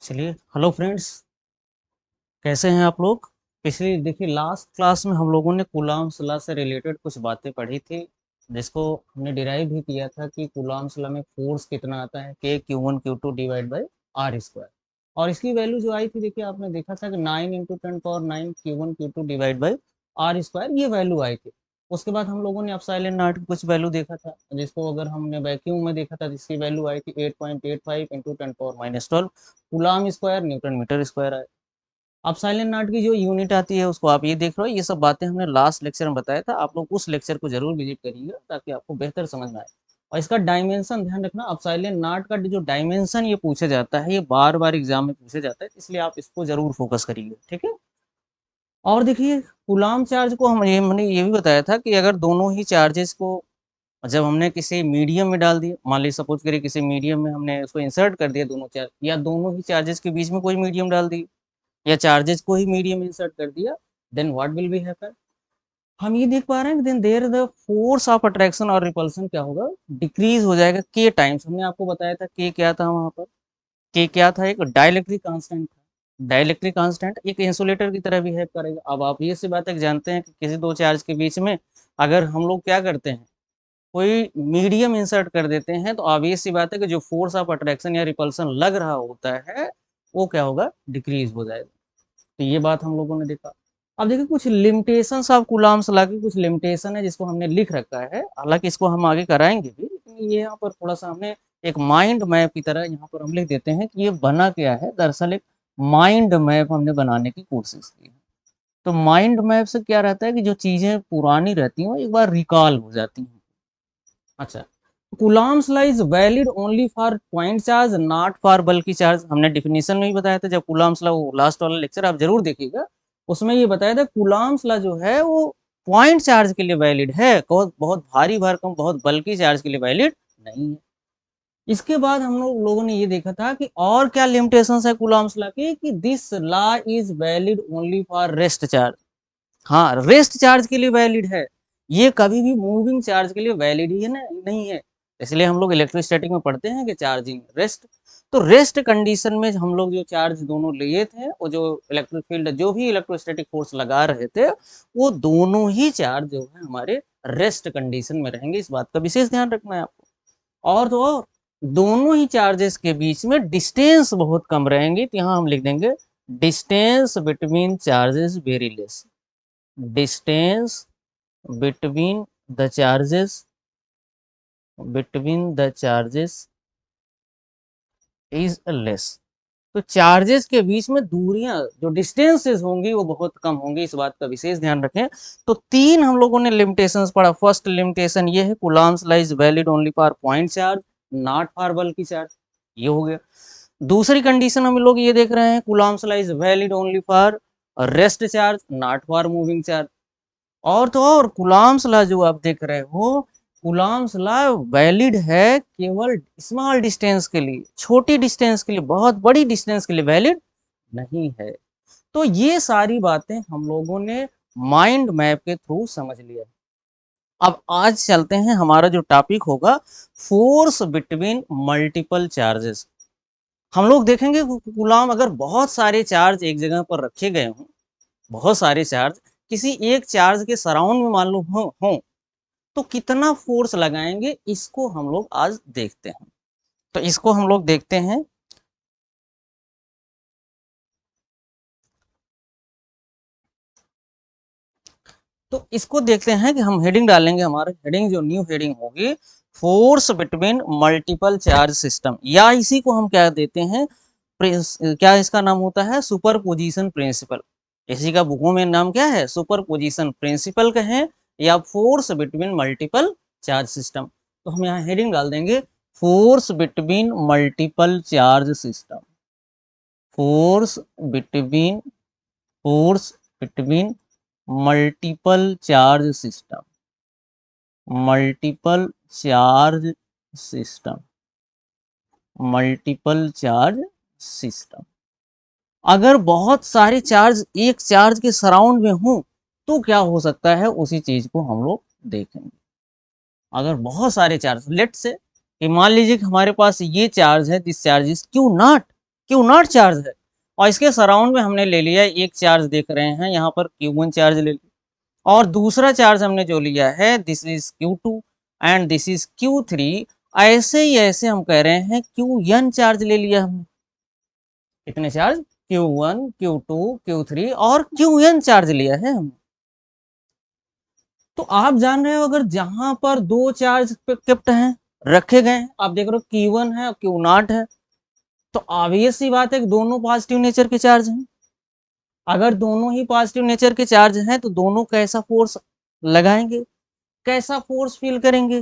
चलिए, hello friends. कैसे हैं आप लोग? पिछली देखिए लास्ट क्लास में हम लोगों ने कूलाम्स लॉ से रिलेटेड कुछ बातें पढ़ी थी, जिसको हमने डिराइव भी किया था कि कूलाम्स लॉ में फोर्स कितना आता है, के Q1 Q2 divide by R square. और इसकी वैल्यू जो आई थी, देखिए आपने देखा था कि 9 × 10⁻⁹ Q1 Q2 divide by R square, ये वैल्यू आई थी। उसके बाद हम लोगों ने एप्सिलॉन नॉट की कुछ वैल्यू देखा था, जिसको अगर हमने वैक्यूम में देखा था जिसकी वैल्यू आई थी 8.85 × 10⁻12 coulomb square newton metre square है। अब साइलेंट नाट की जो यूनिट आती है उसको आप ये देख रहे हो। ये सब बातें हमने लास्ट लेक्चर में बताया था, आप लोग उस लेक्चर को जरूर विजिट करिएगा ताकि आपको बेहतर समझ में आए। और इसका डायमेंशन ध्यान रखना, अब साइलेंट नाट का जो डायमेंशन ये पूछा जाता है, ये बार बार एग्जाम में पूछा जाता है, इसलिए आप इसको जरूर फोकस करिए, ठीक है। और देखिए, कूलाम चार्ज को हमने ये भी बताया था कि अगर दोनों ही चार्जेस को जब हमने किसी मीडियम में डाल दिया, मान लीजिए सपोज करिए किसी मीडियम में हमने उसको इंसर्ट कर दिया दोनों चार्ज, या दोनों ही चार्जेस के बीच में कोई मीडियम डाल दी, या चार्जेस को ही मीडियम इंसर्ट कर दिया, then what will be happen. हम ये देख पा रहे हैं कि then there the force of attraction और रिपल्सन क्या होगा, डिक्रीज हो जाएगा के टाइम्स। हमने आपको बताया था के क्या था वहां पर, के क्या था, एक डाइलेक्ट्रिक कांस्टेंट था। डाइलेक्ट्रिक कांस्टेंट एक इंसुलेटर की तरह बिहेव करेगा। अब आप ये सी बात है कि जानते हैं कि किसी दो चार्ज के बीच में अगर हम लोग क्या करते हैं, कोई मीडियम इंसर्ट कर देते हैं, तो ऑब्वियस सी बात है कि जो फोर्स ऑफ अट्रैक्शन या रिपल्सन लग रहा होता है वो क्या होगा, डिक्रीज हो जाएगा। तो ये बात हम लोगों ने देखा। अब देखिए कुछ लिमिटेशंस ऑफ कूलाम्स लॉ की, कुछ लिमिटेशन है जिसको हमने लिख रखा है, हालांकि इसको हम आगे कराएंगे भी, लेकिन ये यहाँ पर थोड़ा सा हमने एक माइंड मैप की तरह यहाँ पर हम लिख देते हैं कि ये बना क्या है। दरअसल एक माइंड मैप हमने बनाने की कोशिश की है। तो माइंड मैप से क्या रहता है कि जो चीजें पुरानी रहती हैं वो एक बार रिकॉल हो जाती हैं। अच्छा, Coulomb's law is valid only for point charge not for bulk charge. हमने डिफिनीशन में ही बताया था, जब कूलम्ब्स लॉ, वो लास्ट वाला लेक्चर आप जरूर देखिएगा, उसमें ये बताया था कूलम्ब्स लॉ जो है वो पॉइंट चार्ज के लिए वैलिड है, बहुत बहुत भारी भरकम बहुत बल्कि चार्ज के लिए वैलिड नहीं है। इसके बाद हम लोगों ने ये देखा था कि और क्या लिमिटेशंस है कूलम्ब्स लॉ की, कि this law is valid only for rest charge. हाँ, रेस्ट चार्ज के लिए वैलिड है, ये कभी भी मूविंग चार्ज के लिए वैलिड ही है ना, नहीं है। इसलिए हम लोग इलेक्ट्रोस्टैटिक में पढ़ते हैं कि चार्जिंग रेस्ट। तो रेस्ट कंडीशन में हम लोग जो चार्ज दोनों लिए थे, वो जो इलेक्ट्रिक फील्ड जो भी इलेक्ट्रोस्टैटिक फोर्स लगा रहे थे, वो दोनों ही चार्ज जो है हमारे रेस्ट कंडीशन में रहेंगे, इस बात का विशेष ध्यान रखना है आपको। और तो और दोनों ही चार्जेस के बीच में डिस्टेंस बहुत कम रहेंगे, तो यहाँ हम लिख देंगे distance between charges very less. distance between the charges is less। तो चार्जेस के बीच में दूरियां, जो डिस्टेंसेस होंगी वो बहुत कम होंगी, इस बात का विशेष ध्यान रखें। तो तीन हम लोगों ने लिमिटेशंस पढ़ा। फर्स्ट लिमिटेशन ये है, Coulomb's law is valid only for point charge not for bulk charge, ये हो गया। दूसरी कंडीशन हम लोग ये देख रहे हैं, Coulomb's law is valid only for rest charge not for moving charge. और तो और कूलम्ब्स लॉ जो आप देख रहे हो, कूलम्ब्स लॉ वैलिड है केवल स्मॉल डिस्टेंस के लिए, छोटी डिस्टेंस के लिए, बहुत बड़ी डिस्टेंस के लिए वैलिड नहीं है। तो ये सारी बातें हम लोगों ने माइंड मैप के थ्रू समझ लिया। अब आज चलते हैं, हमारा जो टॉपिक होगा फोर्स बिटवीन मल्टीपल चार्जेस। हम लोग देखेंगे कूलम्ब, अगर बहुत सारे चार्ज एक जगह पर रखे गए हों, बहुत सारे चार्ज किसी एक चार्ज के सराउंड में मान लो हो, तो कितना फोर्स लगाएंगे, इसको हम लोग आज देखते हैं। तो इसको हम लोग देखते हैं। तो इसको देखते हैं कि हम हेडिंग डालेंगे, हमारा हेडिंग जो न्यू हेडिंग होगी, force between multiple charge system, या इसी को हम क्या देते हैं, क्या इसका नाम होता है, सुपर पोजिशन प्रिंसिपल। इसी का बुकों में नाम क्या है, सुपर पोजिशन प्रिंसिपल कहें या force between multiple charge system. तो हम यहाँ हेडिंग डाल देंगे force between multiple charge system. Force between force between multiple charge system, multiple charge system, multiple charge system. अगर बहुत सारे चार्ज एक चार्ज के सराउंड में हो तो क्या हो सकता है, उसी चीज को हम लोग देखेंगे। अगर बहुत सारे चार्ज, लेट से मान लीजिए कि हमारे पास ये चार्ज है, this charge is Q not. Q not charge है, और इसके सराउंड में हमने ले लिया एक चार्ज, देख रहे हैं यहाँ पर Q1 चार्ज ले लिया, और दूसरा चार्ज हमने जो लिया है this is Q2 and this is Q3। ऐसे ही ऐसे हम कह रहे हैं Qn चार्ज ले लिया हमने। कितने चार्ज? Q1, Q2, Q3 और Qn चार्ज लिया है हमने। तो आप जान रहे हो अगर जहां पर दो चार्ज केप्ट हैं, रखे गए हैं, आप देख रहे हो Q1 है और Q0 है, तो ऑब्वियस सी बात है कि दोनों पॉजिटिव नेचर के चार्ज हैं। अगर दोनों ही पॉजिटिव नेचर के चार्ज हैं तो दोनों कैसा फोर्स लगाएंगे, कैसा फोर्स फील करेंगे,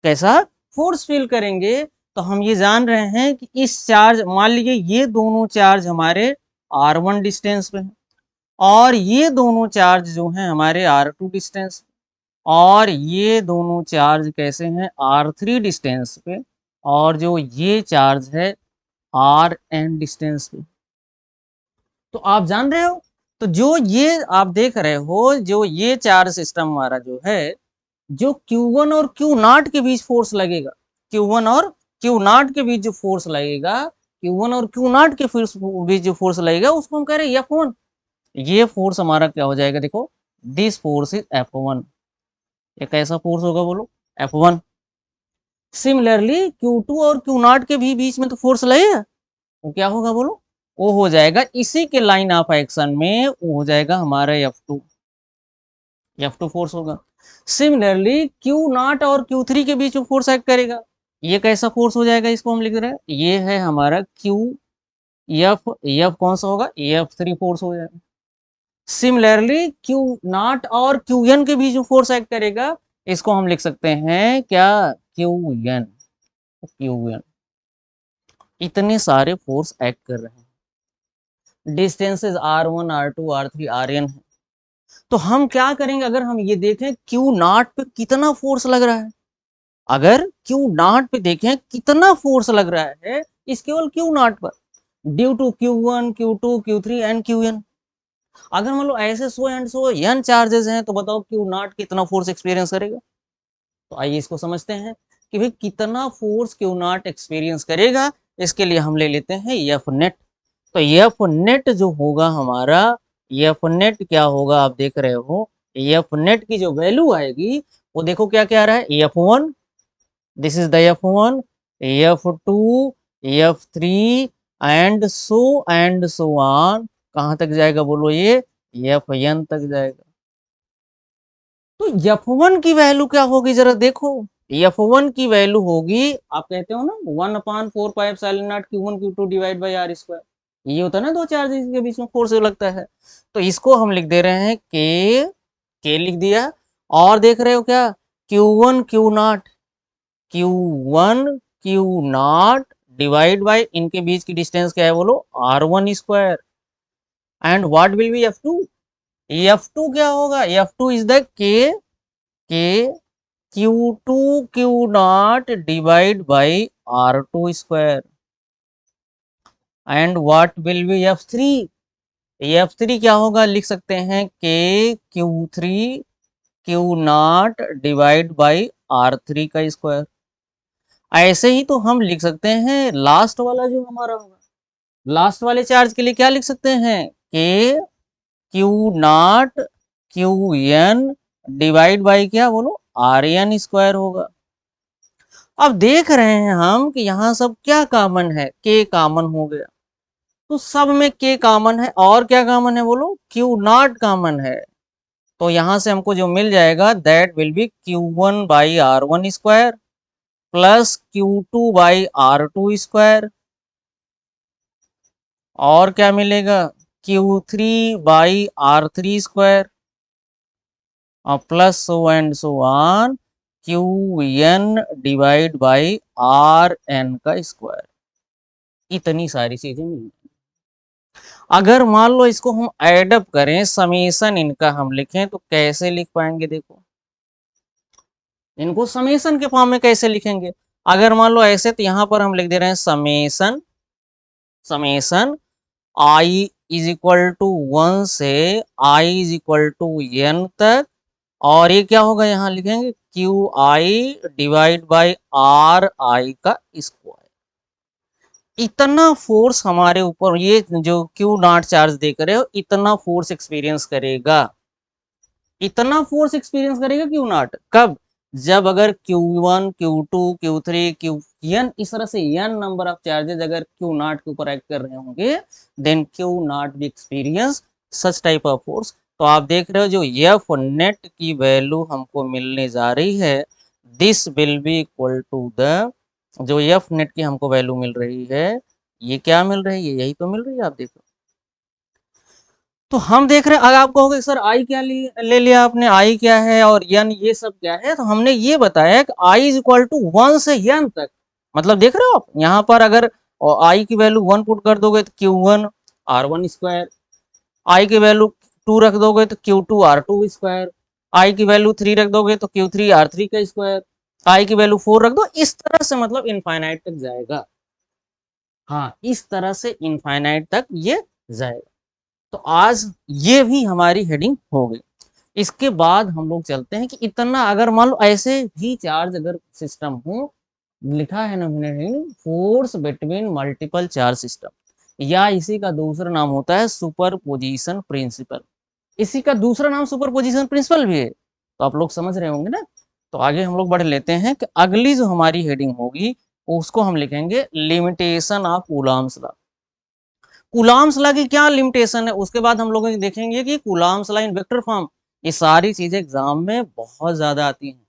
कैसा फोर्स फील करेंगे? तो हम ये जान रहे हैं कि इस चार्ज, मान लीजिए ये दोनों चार्ज हमारे R1 डिस्टेंस पे हैं, और ये दोनों चार्ज जो हैं हमारे R2 डिस्टेंस, और ये दोनों चार्ज कैसे हैं? R3 डिस्टेंस पे, और जो ये चार्ज है Rn डिस्टेंस पे। तो आप जान रहे हो, तो जो ये आप देख रहे हो, जो ये चार्ज सिस्टम हमारा जो है, जो Q1 और Q0 के बीच फोर्स लगेगा, Q1 और Q0 के बीच जो फोर्स लगेगा, Q1 और Q0 के बीच जो फोर्स लगेगा उसको हम कह रहे हैं F1। ये फोर्स हमारा क्या हो जाएगा? देखो, दिस फोर्स इज F1। ये कैसा फोर्स होगा बोलो? F1। सिमिलरली Q2 और Q0 के भी बीच में तो फोर्स लगेगा, वो क्या होगा बोलो? वो हो जाएगा इसी के लाइन ऑफ एक्शन में, वो हो जाएगा हमारा F2। F2 फोर्स होगा। सिमिलरली Q0 और Q3 के बीच में फोर्स एक्ट करेगा, ये कैसा फोर्स हो जाएगा? इसको हम लिख रहे हैं, ये है हमारा F कौन सा होगा? F3 फोर्स हो जाएगा। सिमिलरली Q0 और Qn के बीच में फोर्स एक्ट करेगा, इसको हम लिख सकते हैं क्या? Qn। Qn। इतने सारे फोर्स एक्ट कर रहे हैं, distances R1, R2, R3, Rn है। तो हम क्या करेंगे, अगर हम ये देखें Q0 पे कितना फोर्स लग रहा है, अगर Q0 पे देखें कितना फोर्स लग रहा है, इस केवल Q0 पर, due to Q1, Q2, Q3 and Qn। अगर मान लो ऐसे so and so n charges हैं, तो बताओ Q0 कितना फोर्स एक्सपीरियंस करेगा? तो आइए इसको समझते हैं कि भाई कितना फोर्स Q0 एक्सपीरियंस करेगा। इसके लिए हम ले लेते हैं F नेट। तो F नेट जो होगा हमारा, F नेट क्या होगा? आप देख रहे हो, F नेट की जो वैल्यू आएगी वो देखो क्या क्या आ रहा है? F1, this is the F1, F2, F3 and so on. कहां तक जाएगा बोलो? ये Fn तक जाएगा। तो F1 की वैल्यू क्या होगी जरा देखो। F1 की वैल्यू होगी, आप कहते हो ना 1/4 Q1 Q2 divide by R square. ये होता है ना दो चार्जेस के बीच में फोर्स लगता है। तो इसको हम लिख दे रहे हैं के लिख दिया, और देख रहे हो क्या? Q1 Q0, Q1 Q0 divide by इनके बीच की डिस्टेंस क्या है बोलो? R1 square. And what will B F2? F2 क्या होगा? F2 इज द के Q2 Q0 divide by R2 square. And what will B F3? F3 क्या होगा? लिख सकते हैं के Q3 Q0 divide by R3 का स्क्वायर। ऐसे ही तो हम लिख सकते हैं लास्ट वाला जो हमारा होगा, लास्ट वाले चार्ज के लिए क्या लिख सकते हैं? के Q0 Qn डिवाइड बाई क्या बोलो? Rn स्क्वायर होगा। अब देख रहे हैं हम कि यहाँ सब क्या कॉमन है? के कॉमन हो गया, तो सब में के कॉमन है, और क्या कॉमन है बोलो? Q0 कॉमन है। तो यहाँ से हमको जो मिल जाएगा that will B Q1 by R1 square plus Q2 by R2 square, और क्या मिलेगा? Q3 बाई R3 स्क्वायर, और plus so and so on Qn divide by Rn का स्क्वायर। इतनी सारी चीजें मिल। अगर मान लो इसको हम एडअप करें, समेसन इनका हम लिखें, तो कैसे लिख पाएंगे? देखो, इनको समेसन के फॉर्म में कैसे लिखेंगे? अगर मान लो ऐसे, तो यहां पर हम लिख दे रहे हैं summation, summation i is equal to 1 से i is equal to n तक, और ये क्या होगा? यहाँ लिखेंगे Qi डिवाइड बाई Ri का स्क्वायर। इतना फोर्स हमारे ऊपर, ये जो क्यू नॉट चार्ज देख रहे हो, इतना फोर्स एक्सपीरियंस करेगा, इतना फोर्स एक्सपीरियंस करेगा क्यू नॉट। कब? जब अगर Q1 Q2 Q3 Qn इस तरह से n नंबर ऑफ चार्जेस अगर क्यू नॉट के ऊपर एक्ट कर रहे होंगे, देन क्यू नॉट भी experience such type of force. तो आप देख रहे हो जो एफ नेट की वैल्यू हमको मिलने जा रही है, this will be equal to the, जो एफ नेट की हमको वैल्यू मिल रही है, ये क्या मिल रही है, यही तो मिल रही है, आप देखो। तो हम देख रहे हैं, अगर आप कहोगे सर आई क्या ले लिया आपने, आई क्या है और एन ये सब क्या है, तो हमने ये बताया कि आई इज इक्वल टू 1 से एन तक। मतलब देख रहे हो आप यहाँ पर, अगर आई की वैल्यू 1 पुट कर दोगे तो Q1 R1 स्क्वायर, आई की वैल्यू 2 रख दोगे तो Q2 R2 स्क्वायर, आई की वैल्यू 3 रख दोगे तो Q3 R3 का स्क्वायर, आई की वैल्यू 4 रख दो, इस तरह से मतलब इनफाइनाइट तक जाएगा। हाँ, इस तरह से इनफाइनाइट तक ये जाएगा। तो आज ये भी हमारी हेडिंग हो गई। इसके बाद हम लोग चलते हैं कि इतना अगर मान लो ऐसे भी चार्ज अगर सिस्टम हो, लिखा है ना हमने force between multiple charge system, या इसी का दूसरा नाम होता है सुपरपोजिशन प्रिंसिपल। इसी का दूसरा नाम सुपरपोजिशन प्रिंसिपल भी है, तो आप लोग समझ रहे होंगे ना। तो आगे हम लोग बढ़ लेते हैं कि अगली जो हमारी हेडिंग होगी उसको हम लिखेंगे limitation of Coulomb's law. Coulomb's law की क्या लिमिटेशन है, उसके बाद हम लोग देखेंगे कि Coulomb's law in vector form. ये सारी चीजें एग्जाम में बहुत ज्यादा आती हैं,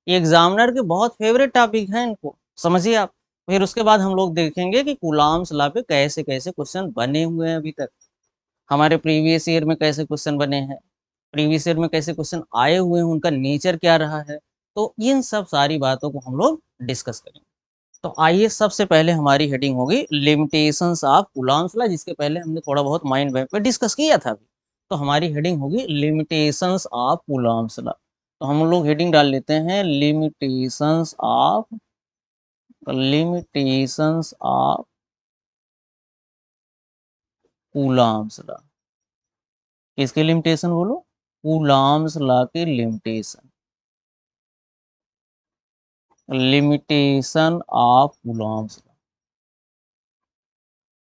ये एग्जामिनर के बहुत फेवरेट टॉपिक हैं, इनको समझिए आप। फिर उसके बाद हम लोग देखेंगे कि कूलॉम्स लॉ पे कैसे कैसे क्वेश्चन बने हुए हैं अभी तक, हमारे प्रीवियस ईयर में कैसे क्वेश्चन बने हैं, प्रीवियस ईयर में कैसे क्वेश्चन आए हुए हैं, उनका नेचर क्या रहा है। तो इन सब सारी बातों को हम लोग डिस्कस करेंगे। तो आइए सबसे पहले हमारी हेडिंग होगी लिमिटेशंस ऑफ कूलॉम्स लॉ, जिसके पहले हमने थोड़ा बहुत माइंड मैप पे डिस्कस किया था अभी। तो हमारी हेडिंग होगी लिमिटेशंस ऑफ कूलॉम्स लॉ। तो हम लोग हेडिंग डाल लेते हैं लिमिटेशंस ऑफ कूलॉम्स लॉ। किसके लिमिटेशन बोलो? कूलॉम्स लॉ के limitation, limitation of Coulomb's law,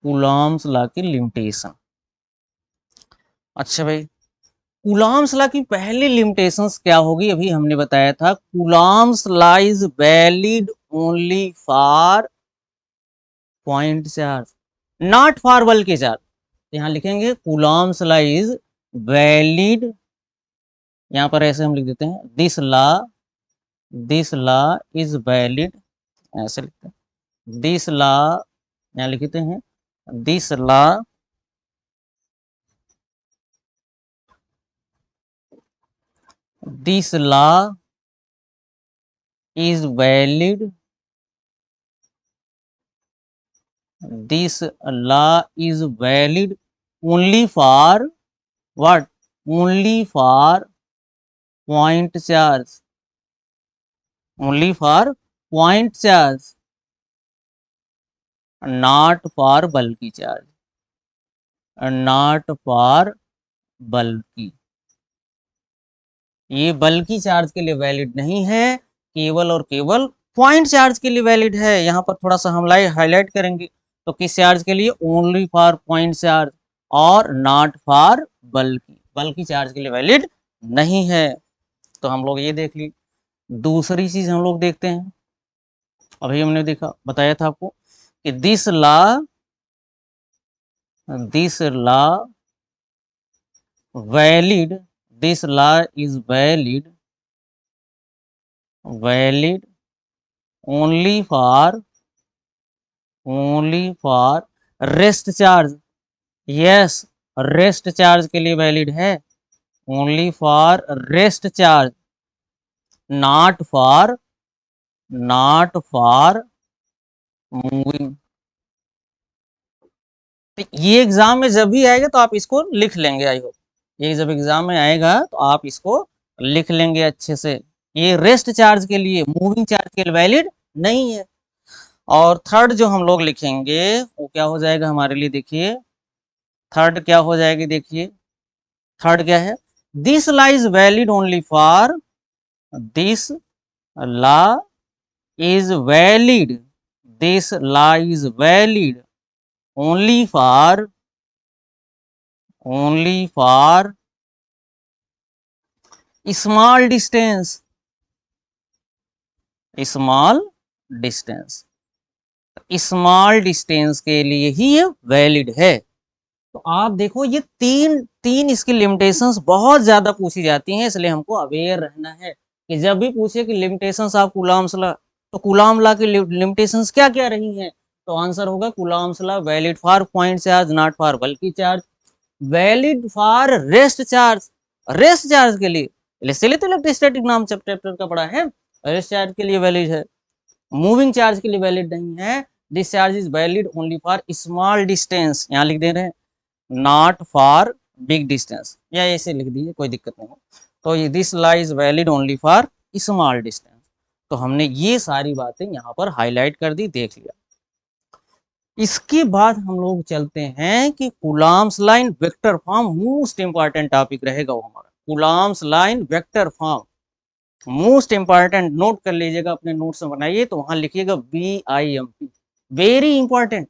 Coulomb's law की लिमिटेशन। अच्छा भाई, कूलॉम्स लॉ की पहली लिमिटेशंस क्या होगी, अभी हमने बताया था Coulomb's law is valid only for point charge, not for bulk charge. यहाँ लिखेंगे कूलॉम्स लॉ इज वैलिड, यहाँ पर ऐसे हम लिख देते हैं दिस लॉ इज वैलिड, ऐसे लिखते हैं दिस लॉ, यहाँ लिखते हैं this law this law is valid, this law is valid only for what? Only for point charge, only for point charge, not for bulky charge, not for bulky। ये बल्कि charge के लिए valid नहीं है, केवल और केवल पॉइंट चार्ज के लिए वैलिड है। यहाँ पर थोड़ा सा हम हाईलाइट करेंगे, तो किस चार्ज के लिए? ओनली फॉर पॉइंट चार्ज और नॉट फॉर बल्कि, बल्कि चार्ज के लिए वैलिड नहीं है। तो हम लोग ये देख ली। दूसरी चीज हम लोग देखते हैं, अभी हमने देखा बताया था आपको कि this law valid, this law is valid only for rest charge. Yes, rest charge के लिए वैलिड है, only for rest charge, not for moving. तो ये एग्जाम में जब भी आएगा तो आप इसको लिख लेंगे, आई होप ये जब एग्जाम में आएगा तो आप इसको लिख लेंगे अच्छे से। ये रेस्ट चार्ज के लिए, मूविंग चार्ज के लिए वैलिड नहीं है। और थर्ड जो हम लोग लिखेंगे वो क्या हो जाएगा हमारे लिए, देखिए थर्ड क्या हो जाएगी, देखिए थर्ड क्या है? This law is valid only for, this law is valid, this law is valid only for small distance small distance के लिए ही ये वैलिड है। तो आप देखो ये तीन तीन इसकी लिमिटेशंस बहुत ज्यादा पूछी जाती हैं, इसलिए हमको अवेयर रहना है कि जब भी पूछे कि लिमिटेशंस ऑफ कूलॉम्स लॉ, तो कूलॉम लॉ की लिमिटेशंस क्या क्या रही हैं, तो आंसर होगा Coulomb's law valid for point charge not for bulk charge, valid for rest charge के लिए, इसलिए तो इलेक्ट्रोस्टैटिक नाम चैप्टर का पढ़ा है, रेस्ट चार्ज के लिए वैलिड है, मूविंग चार्ज के लिए वैलिड नहीं है। This charge is valid only for small distance, यहाँ लिख दे रहे हैं नॉट फॉर बिग डिस्टेंस, या ऐसे लिख दीजिए कोई दिक्कत नहीं है। तो ये this law is valid only for small distance. तो हमने ये सारी बातें यहाँ पर हाईलाइट कर दी, देख लिया। इसके बाद हम लोग चलते हैं कि Coulomb's line vector form, most important topic रहेगा वो हमारा, Coulomb's line vector form most important, note कर लीजिएगा, अपने नोट्स में बनाइए, तो वहां लिखिएगा BIMP, very important.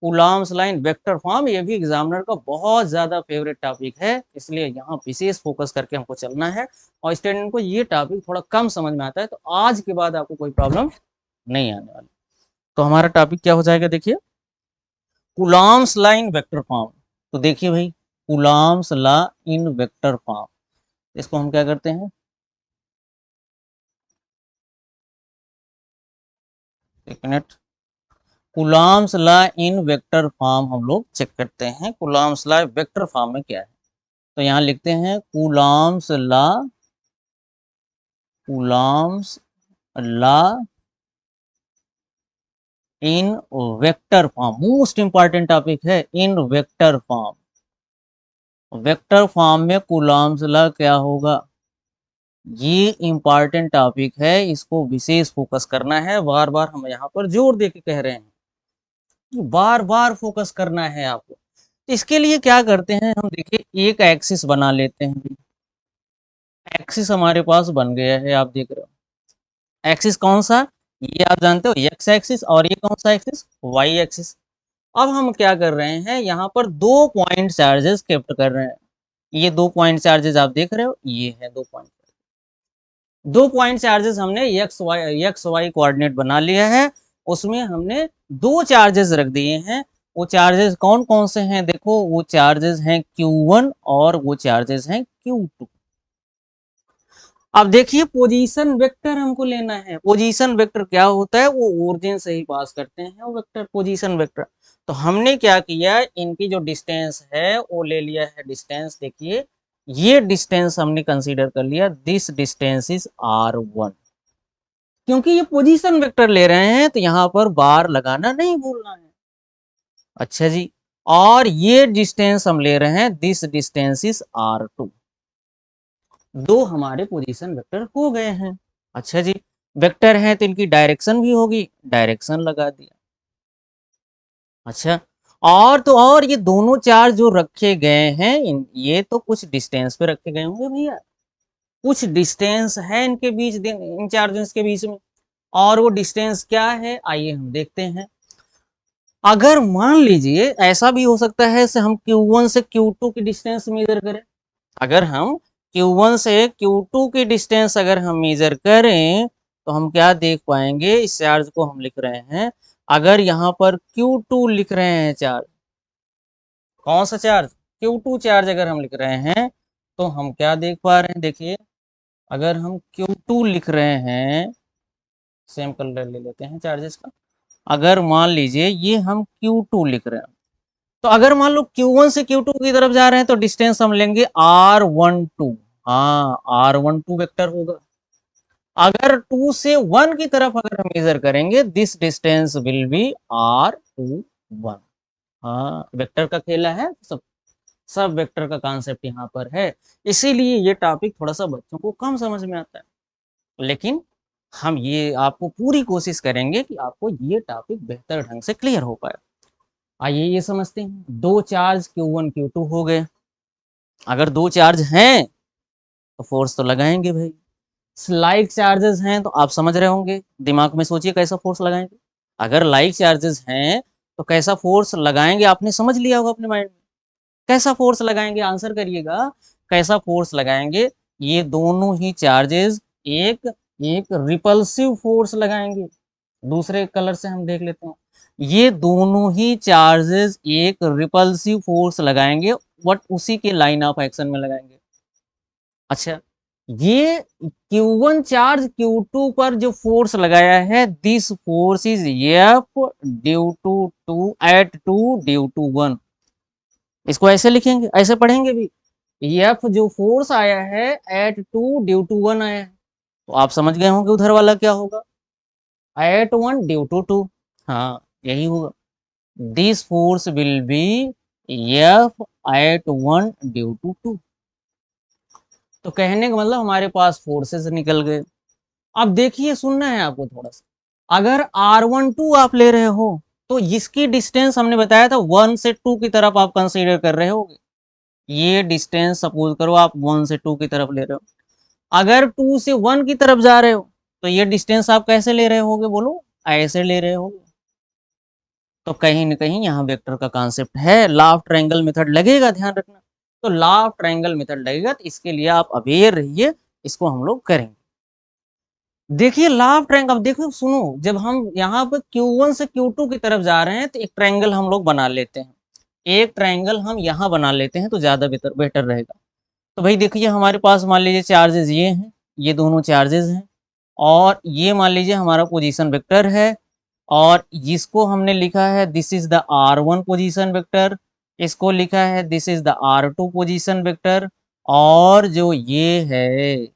Coulomb's line vector form, ये भी एग्जामिनर का बहुत ज्यादा फेवरेट टॉपिक है, इसलिए यहाँ विशेष फोकस करके हमको चलना है, और स्टूडेंट को ये टॉपिक थोड़ा कम समझ में आता है, तो आज के बाद आपको कोई प्रॉब्लम नहीं आने वाली। तो हमारा टॉपिक क्या हो जाएगा, देखिए कूलॉम्स लाइन वेक्टर फॉर्म। तो देखिए भाई, Coulomb's law in vector form, इसको हम क्या करते हैं, एक minute, Coulomb's law in vector form हम लोग चेक करते हैं, कूलॉम्स लॉ वेक्टर फॉर्म में क्या है। तो यहाँ लिखते हैं Coulomb's law in vector form, most important topic है, in vector form. Vector form में कूलॉम्स लॉ क्या होगा, ये इंपॉर्टेंट टॉपिक है, इसको विशेष फोकस करना है, बार बार हम यहाँ पर जोर दे के कह रहे हैं, बार बार फोकस करना है आपको। इसके लिए क्या करते हैं हम, देखिए एक एक्सिस बना लेते हैं, एक्सिस हमारे पास बन गया है, आप देख रहे हो एक्सिस कौन सा, ये आप जानते हो एक्स एक्सिस, और ये कौन सा एक्सिस, वाई एक्सिस। अब हम क्या कर रहे हैं, यहाँ पर दो पॉइंट चार्जेस कैप्ट कर रहे हैं, ये दो पॉइंट चार्जेस आप देख रहे हो, ये है दो पॉइंट चार्जेस हमने एक्स वाई कोऑर्डिनेट बना लिया है, उसमें हमने दो चार्जेस रख दिए हैं। वो चार्जेस कौन कौन से हैं, देखो वो चार्जेस हैं Q1 और वो चार्जेस हैं Q2। अब देखिए पोजीशन वेक्टर हमको लेना है, पोजीशन वेक्टर क्या होता है, वो ओरिजिन से ही पास करते हैं वो वेक्टर, पोजीशन वेक्टर। तो हमने क्या किया, इनकी जो डिस्टेंस है वो ले लिया है, डिस्टेंस देखिए ये डिस्टेंस हमने कंसीडर कर लिया, दिस डिस्टेंस इज R1, क्योंकि ये पोजीशन वेक्टर ले रहे हैं तो यहाँ पर बार लगाना नहीं भूलना है। अच्छा जी, और ये डिस्टेंस हम ले रहे हैं, दिस डिस्टेंस इज R2, दो हमारे पोजीशन वेक्टर हो गए हैं। अच्छा जी, वेक्टर है तो इनकी डायरेक्शन भी होगी, डायरेक्शन लगा दिया। अच्छा, और तो और ये दोनों चार्ज जो रखे गए हैं ये तो कुछ डिस्टेंस पे रखे गए होंगे भैया, कुछ डिस्टेंस है इनके बीच, इन चार्जेस के बीच में, और वो डिस्टेंस क्या है, आइए हम देखते हैं। अगर मान लीजिए ऐसा भी हो सकता है से हम Q1 से Q2 की डिस्टेंस मेजर करें, अगर हम Q1 से Q2 की डिस्टेंस अगर हम मेजर करें, तो हम क्या देख पाएंगे, इस चार्ज को हम लिख रहे हैं, अगर यहाँ पर Q2 लिख रहे हैं चार्ज, कौन सा चार्ज, Q2 चार्ज अगर हम लिख रहे हैं, तो हम क्या देख पा रहे हैं, देखिए अगर हम Q2 लिख रहे हैं, सेम कलर ले लेते हैं चार्जेस का, अगर मान लीजिए ये हम Q2 लिख रहे हैं, तो अगर मान लो Q1 से Q2 की तरफ जा रहे हैं तो डिस्टेंस हम लेंगे R12, हाँ R12 वेक्टर होगा। अगर 2 से 1 की तरफ अगर हम मेजर करेंगे, this distance will be R21, हाँ वेक्टर का खेला है, सब सब वेक्टर का कॉन्सेप्ट यहाँ पर है, इसीलिए ये टॉपिक थोड़ा सा बच्चों को कम समझ में आता है, लेकिन हम ये आपको पूरी कोशिश करेंगे कि आपको ये टॉपिक बेहतर ढंग से क्लियर हो पाए। आइए ये समझते हैं, दो चार्ज Q1 Q2 हो गए, अगर दो चार्ज हैं तो फोर्स तो लगाएंगे भाई, लाइक चार्जेस हैं तो आप समझ रहे होंगे, दिमाग में सोचिए कैसा फोर्स लगाएंगे, अगर लाइक चार्जेस हैं तो कैसा फोर्स लगाएंगे आपने समझ लिया होगा अपने माइंड में। कैसा फोर्स लगाएंगे, आंसर करिएगा। कैसा फोर्स लगाएंगे? ये दोनों ही चार्जेस एक एक रिपल्सिव फोर्स लगाएंगे। दूसरे कलर से हम देख लेते हैं। ये दोनों ही चार्जेस एक रिपल्सिव फोर्स लगाएंगे, बट उसी के लाइन ऑफ एक्शन में लगाएंगे। अच्छा, ये Q1 चार्ज Q2 पर जो फोर्स लगाया है, this force is F due to two at two due to 1। इसको ऐसे लिखेंगे, ऐसे पढ़ेंगे भी। F जो फोर्स आया है एट टू ड्यू टू 1 आया है, तो आप समझ गए होंगे उधर वाला क्या होगा, एट 1 ड्यू टू 2। हाँ, यही होगा। This force will be F at 1 due to 2। तो कहने का मतलब हमारे पास फोर्सेस निकल गए। अब देखिए, सुनना है आपको थोड़ा सा। अगर R12 आप ले रहे हो, तो इसकी डिस्टेंस हमने बताया था 1 से 2 की तरफ आप कंसीडर कर रहे होगे। ये डिस्टेंस सपोज करो आप 1 से 2 की तरफ ले रहे हो। अगर 2 से 1 की तरफ जा रहे हो, तो ये डिस्टेंस आप कैसे ले रहे होगे, बोलो, ऐसे ले रहे होगे। तो कहीं ना कहीं यहाँ वेक्टर का कॉन्सेप्ट है, लॉ ऑफ ट्रायंगल मेथड लगेगा, ध्यान रखना। तो लॉ ऑफ ट्रायंगल मेथड लगेगा, तो इसके लिए आप अवेयर रहिए, इसको हम लोग करेंगे। देखिए लॉ ऑफ ट्रायंगल, अब देखो सुनो, जब हम यहाँ पर Q1 से Q2 की तरफ जा रहे हैं, तो एक ट्रायंगल हम लोग बना लेते हैं। एक ट्रायंगल हम यहाँ बना लेते हैं, तो ज्यादा बेहतर बेटर रहेगा। तो भाई देखिए, हमारे पास मान लीजिए चार्जेस ये हैं, ये दोनों चार्जेस हैं, और ये मान लीजिए हमारा पोजीशन वेक्टर है, और जिसको हमने लिखा है this is the R1 position vector, इसको लिखा है this is the R2 position vector, और जो ये है,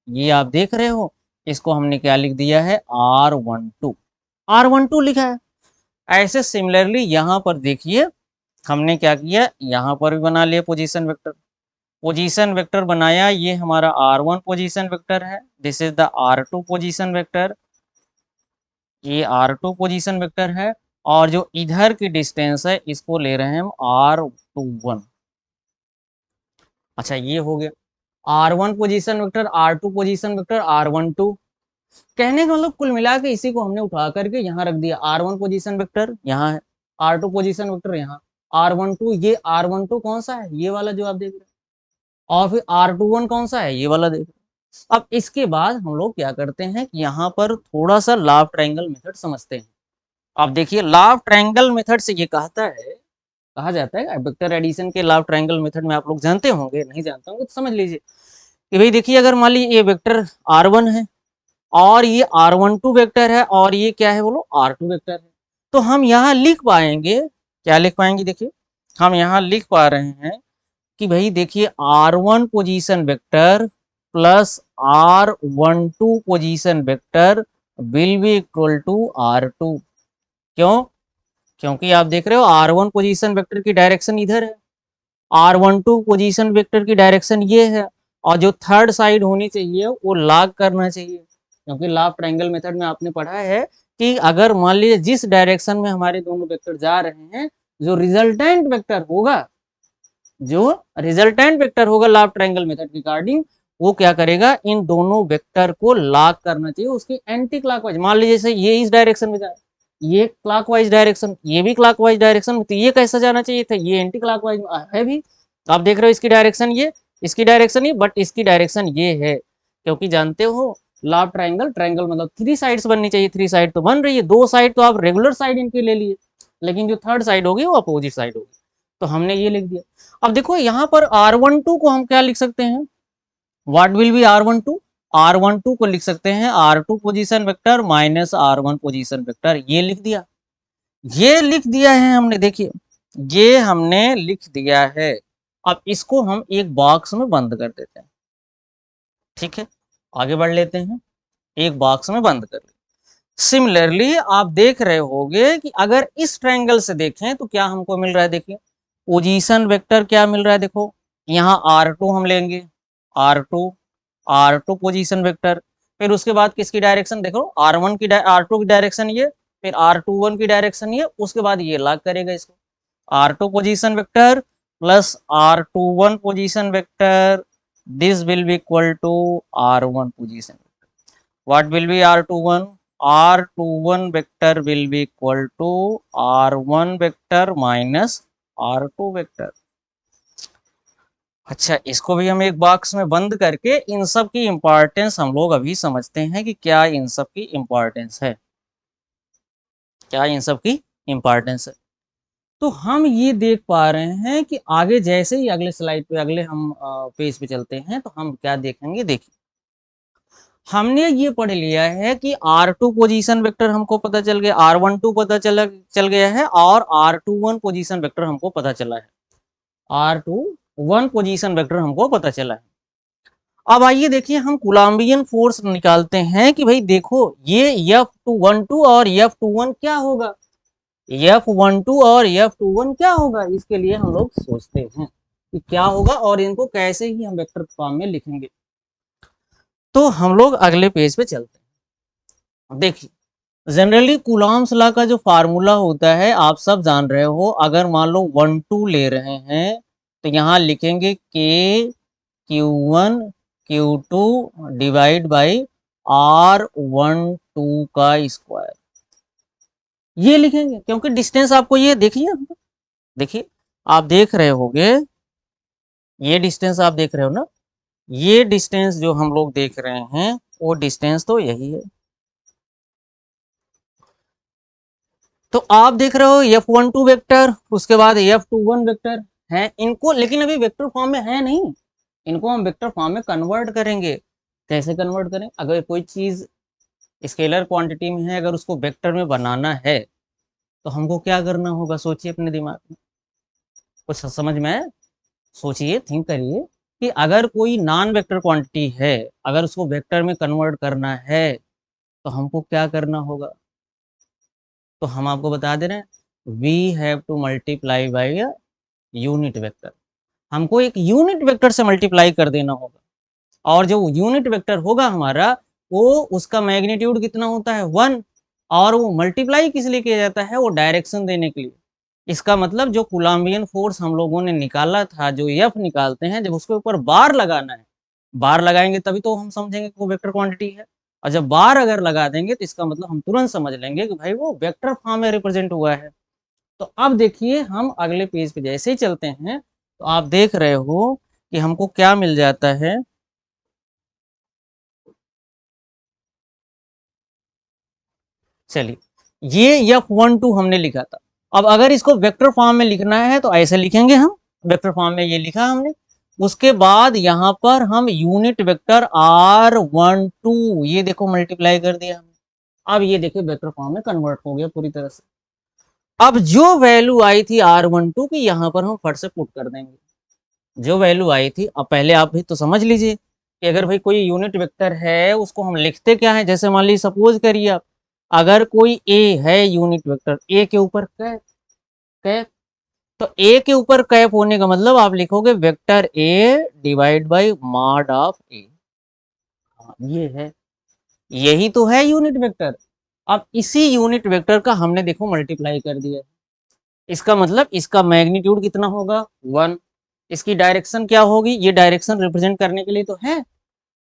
ये आप देख रहे हो, इसको हमने क्या लिख दिया है, R12। R12 लिखा है। ऐसे सिमिलरली यहाँ पर देखिए, हमने क्या किया, यहाँ पर भी बना लिया पोजीशन वेक्टर। पोजीशन वेक्टर बनाया, ये हमारा R1 पोजीशन वेक्टर है, this is the R2 position vector, ये R2 पोजीशन वेक्टर है, और जो इधर की डिस्टेंस है, इसको ले रहे हैं हम R21। अच्छा, ये हो गया R1 position vector, R2 position vector, R12। कहने का मतलब कुल मिला के इसी को हमने उठा करके यहाँ रख दिया। R1 पोजीशन वेक्टर यहाँ है, R2 पोजीशन वेक्टर यहाँ, R12, ये R12 कौन सा है, ये वाला जो आप देख रहे हैं, और फिर R21 कौन सा है, ये वाला देख रहे हैं। अब इसके बाद हम लोग क्या करते हैं कि यहाँ पर थोड़ा सा लॉ ऑफ ट्रायंगल मेथड समझते हैं। अब देखिए, लॉ ऑफ ट्रायंगल मेथड से ये कहा जाता है, वेक्टर एडिशन के लॉ ऑफ ट्रायंगल मेथड में आप लोग जानते होंगे, नहीं जानते होंगे तो समझ लीजिए कि भाई देखिए, अगर मान लीजिए ये वेक्टर R1 है, और ये R12 वेक्टर है, और ये क्या है बोलो, R2 वेक्टर है, तो हम यहाँ लिख पाएंगे, क्या लिख पाएंगे, देखिए हम यहाँ लिख पा रहे हैं कि भाई देखिए, R1 position vector plus R12 position vector will be equal to R2। क्यों? क्योंकि आप देख रहे हो R1 पोजीशन वेक्टर की डायरेक्शन इधर है, R12 पोजीशन वेक्टर की डायरेक्शन ये है, और जो थर्ड साइड होनी चाहिए वो लॉग करना चाहिए। क्योंकि लॉ ऑफ ट्रायंगल मेथड में आपने पढ़ा है कि अगर मान लीजिए जिस डायरेक्शन में हमारे दोनों वेक्टर जा रहे हैं, जो रिजल्टेंट वेक्टर होगा, जो रिजल्टेंट वेक्टर होगा लॉ ऑफ ट्रायंगल मेथड के अकॉर्डिंग, वो क्या करेगा, इन दोनों वेक्टर को लॉग करना चाहिए उसकी एंटी क्लॉकवाइज। मान लीजिए जैसे ये इस डायरेक्शन में जा रहा है, ये क्लॉकवाइज डायरेक्शन, ये भी क्लॉकवाइज डायरेक्शन, तो ये कैसा जाना चाहिए था, ये एंटी क्लॉकवाइज है भी। आप देख रहे हो इसकी डायरेक्शन ये, इसकी डायरेक्शन ये, बट इसकी डायरेक्शन ये है। क्योंकि जानते हो लॉ ऑफ ट्रायंगल, ट्रायंगल मतलब थ्री साइड्स बननी चाहिए, थ्री साइड तो बन रही है, दो साइड तो आप रेगुलर साइड इनके ले लिए, लेकिन जो थर्ड साइड होगी वो अपोजिट साइड होगी, तो हमने ये लिख दिया। अब देखो यहाँ पर R12 को हम क्या लिख सकते हैं, what will B R12, R12 को लिख सकते हैं R2 position vector minus R1 position vector, ये लिख दिया, ये लिख दिया है हमने, देखिए ये हमने लिख दिया है। अब इसको हम एक बॉक्स में बंद कर देते हैं, ठीक है, आगे बढ़ लेते हैं, एक बॉक्स में बंद कर लेते। सिमिलरली आप देख रहे होंगे कि अगर इस ट्रायंगल से देखें तो क्या हमको मिल रहा है, देखिए पोजीशन वेक्टर क्या मिल रहा है, देखो यहाँ R2 हम लेंगे, R2, R2 पोजीशन वेक्टर, फिर उसके बाद किसकी डायरेक्शन देखो, R1 की R2 की डायरेक्शन ये, फिर R21 की डायरेक्शन ये, उसके बाद ये लॉक करेगा इसको, R2 position vector plus R21 position vector, this will be equal to R1 position, what will be R21, R21 vector will be equal to R1 vector minus R2 vector. अच्छा, इसको भी हम एक बॉक्स में बंद करके इन सब की इंपॉर्टेंस हम लोग अभी समझते हैं कि क्या इन सब की इंपॉर्टेंस है, क्या इन सब की इंपॉर्टेंस है। तो हम ये देख पा रहे हैं कि आगे जैसे ही अगले स्लाइड पे अगले हम पेज पे चलते हैं तो हम क्या देखेंगे। देखिए, हमने ये पढ़ लिया है कि R2 पोजीशन वेक्टर हमको पता चल गया, R12 पता चल गया है और R21 पोजीशन वेक्टर हमको पता चला है, R21 पोजीशन वेक्टर हमको पता चला है। अब आइए देखिए, हम कूलम्बियन फोर्स निकालते हैं कि भाई देखो ये F12 और F21 क्या होगा, F12 और F21 क्या होगा, इसके लिए हम लोग सोचते हैं कि क्या होगा और इनको कैसे ही हम वेक्टर फॉर्म में लिखेंगे। तो हम लोग अगले पेज पे चलते हैं। देखिए, जनरली कूलॉम्स लॉ का जो फार्मूला होता है आप सब जान रहे हो। अगर मान लो 1-2 ले रहे हैं तो यहाँ लिखेंगे Q1 Q2 divide by R12 का स्क्वायर, ये लिखेंगे क्योंकि डिस्टेंस आपको ये देखिए आप देख रहे होगे, ये डिस्टेंस आप देख रहे हो ना, ये डिस्टेंस जो हम लोग देख रहे हैं वो डिस्टेंस तो यही है। तो आप देख रहे हो F12 वेक्टर, उसके बाद F21 वेक्टर है, इनको लेकिन अभी वेक्टर फॉर्म में है नहीं, इनको हम वेक्टर फॉर्म में कन्वर्ट करेंगे। कैसे कन्वर्ट करें, अगर कोई चीज स्केलर क्वांटिटी में है, अगर उसको वेक्टर में बनाना है तो हमको क्या करना होगा, सोचिए अपने दिमाग में, कुछ समझ में आए? सोचिए, थिंक करिए कि अगर कोई नॉन वेक्टर क्वांटिटी है, अगर उसको वेक्टर में कन्वर्ट करना है तो हमको क्या करना होगा। तो हम आपको बता दे रहे हैं, we have to multiply by a unit vector, हमको एक यूनिट वेक्टर से मल्टीप्लाई कर देना होगा। और जो यूनिट वेक्टर होगा हमारा, वो उसका मैग्नीट्यूड कितना होता है 1, और वो मल्टीप्लाई किस लिए किया जाता है, वो डायरेक्शन देने के लिए। इसका मतलब जो कूलम्बियन फोर्स हम लोगों ने निकाला था, जो एफ निकालते हैं, जब उसके ऊपर बार लगाना है, बार लगाएंगे तभी तो हम समझेंगे कि वो वेक्टर क्वांटिटी है। और जब बार अगर लगा देंगे तो इसका मतलब हम तुरंत समझ लेंगे कि भाई वो वेक्टर फॉर्म में रिप्रेजेंट हुआ है। तो अब देखिए, हम अगले पेज पे जैसे ही चलते हैं तो आप देख रहे हो कि हमको क्या मिल जाता है। चलिए, ये F12 हमने लिखा था। अब अगर इसको वेक्टर फॉर्म में लिखना है तो ऐसे लिखेंगे हम, वेक्टर फॉर्म में ये लिखा हमने। उसके बाद यहाँ पर हम यूनिट वेक्टर R12, ये देखो मल्टीप्लाई कर दिया हमने। अब ये देखिए वेक्टर फॉर्म में कन्वर्ट हो गया पूरी तरह से। अब जो वैल्यू आई थी R12 की, यहाँ पर हम फट से पुट कर देंगे जो वैल्यू आई थी। अब पहले आप भी तो समझ लीजिए कि अगर भाई कोई यूनिट वेक्टर है उसको हम लिखते क्या है। जैसे मान लीजिए, सपोज करिए आप, अगर कोई ए है यूनिट वेक्टर, ए के ऊपर कैप, कैप, तो ए के ऊपर कैप होने का मतलब आप लिखोगे vector A divide by mod of A. ये है, यही तो है यूनिट वेक्टर। अब इसी यूनिट वेक्टर का हमने देखो मल्टीप्लाई कर दिया, इसका मतलब इसका मैग्नीट्यूड कितना होगा 1। इसकी डायरेक्शन क्या होगी, ये डायरेक्शन रिप्रेजेंट करने के लिए तो है,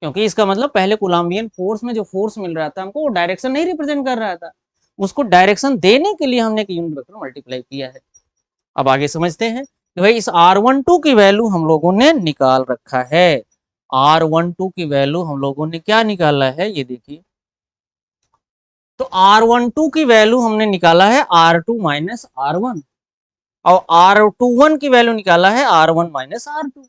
क्योंकि इसका मतलब पहले कोलम्बियन फोर्स में जो फोर्स मिल रहा था हमको, वो डायरेक्शन नहीं रिप्रेजेंट कर रहा था, उसको डायरेक्शन देने के लिए हमने एक यूनिट वेक्टर मल्टीप्लाई किया है। अब आगे समझते हैं कि भाई इस R12 की वैल्यू हम लोगों ने निकाल रखा है। R12 की वैल्यू हम लोगों ने क्या निकाला है, ये देखिए। तो R12 की वैल्यू हमने निकाला है R2 माइनस R1, और R21 की वैल्यू निकाला है R1 माइनस R2।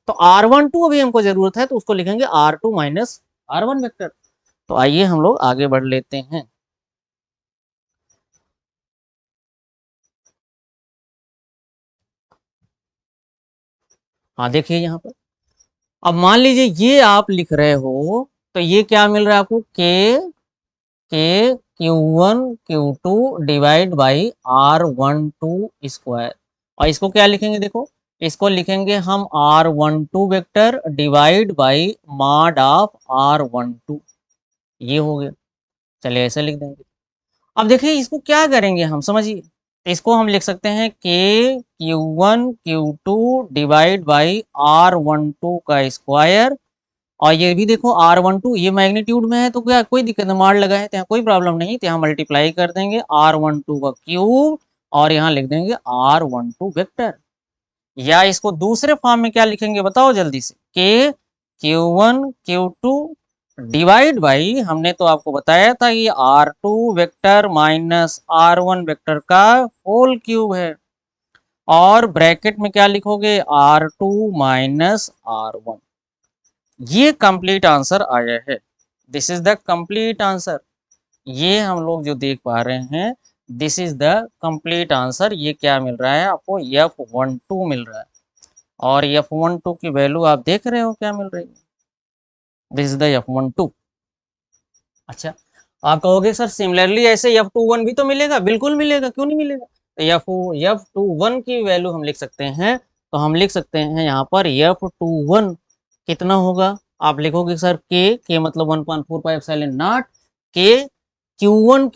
तो R12 अभी हमको जरूरत है तो उसको लिखेंगे R2 माइनस R1 वेक्टर। तो आइए हम लोग आगे बढ़ लेते हैं। हाँ देखिए यहाँ पर, अब मान लीजिए ये आप लिख रहे हो, तो ये क्या मिल रहा है आपको, के Q1 Q2 divide by R12 square. और इसको क्या लिखेंगे, देखो इसको लिखेंगे हम R12 vector divide by mod of R12, ये हो गया। चलिए ऐसे लिख देंगे। अब देखिए इसको क्या करेंगे हम, समझिए। इसको हम लिख सकते हैं Q1 Q2 divide by R12 का स्क्वायर, और ये भी देखो R12 ये मैग्नीट्यूड में है तो क्या कोई दिक्कत नहीं, मार लगाए तो यहाँ कोई प्रॉब्लम नहीं, तो यहाँ मल्टीप्लाई कर देंगे R12 का क्यूब और यहाँ लिख देंगे R12 वेक्टर। या इसको दूसरे फॉर्म में क्या लिखेंगे बताओ जल्दी से, के Q1 Q2 डिवाइड बाई, हमने तो आपको बताया था ये R2 vector minus R1 vector का होल क्यूब है, और ब्रैकेट में क्या लिखोगे R2 माइनस R1। ये कंप्लीट आंसर आया है, this is the complete answer. ये हम लोग जो देख पा रहे हैं this is the complete answer. ये क्या मिल रहा है आपको, F12 मिल रहा है, और F12 की वैल्यू आप देख रहे हो क्या मिल रही है, दिस इज द F12। अच्छा, आप कहोगे सर सिमिलरली ऐसे F21 भी तो मिलेगा, बिल्कुल मिलेगा, क्यों नहीं मिलेगा। तो F21 की वैल्यू हम लिख सकते हैं, तो हम लिख सकते हैं यहाँ पर F21 कितना होगा, आप लिखोगे सर के मतलब 1.45 एप्सिलॉन नॉट के Q1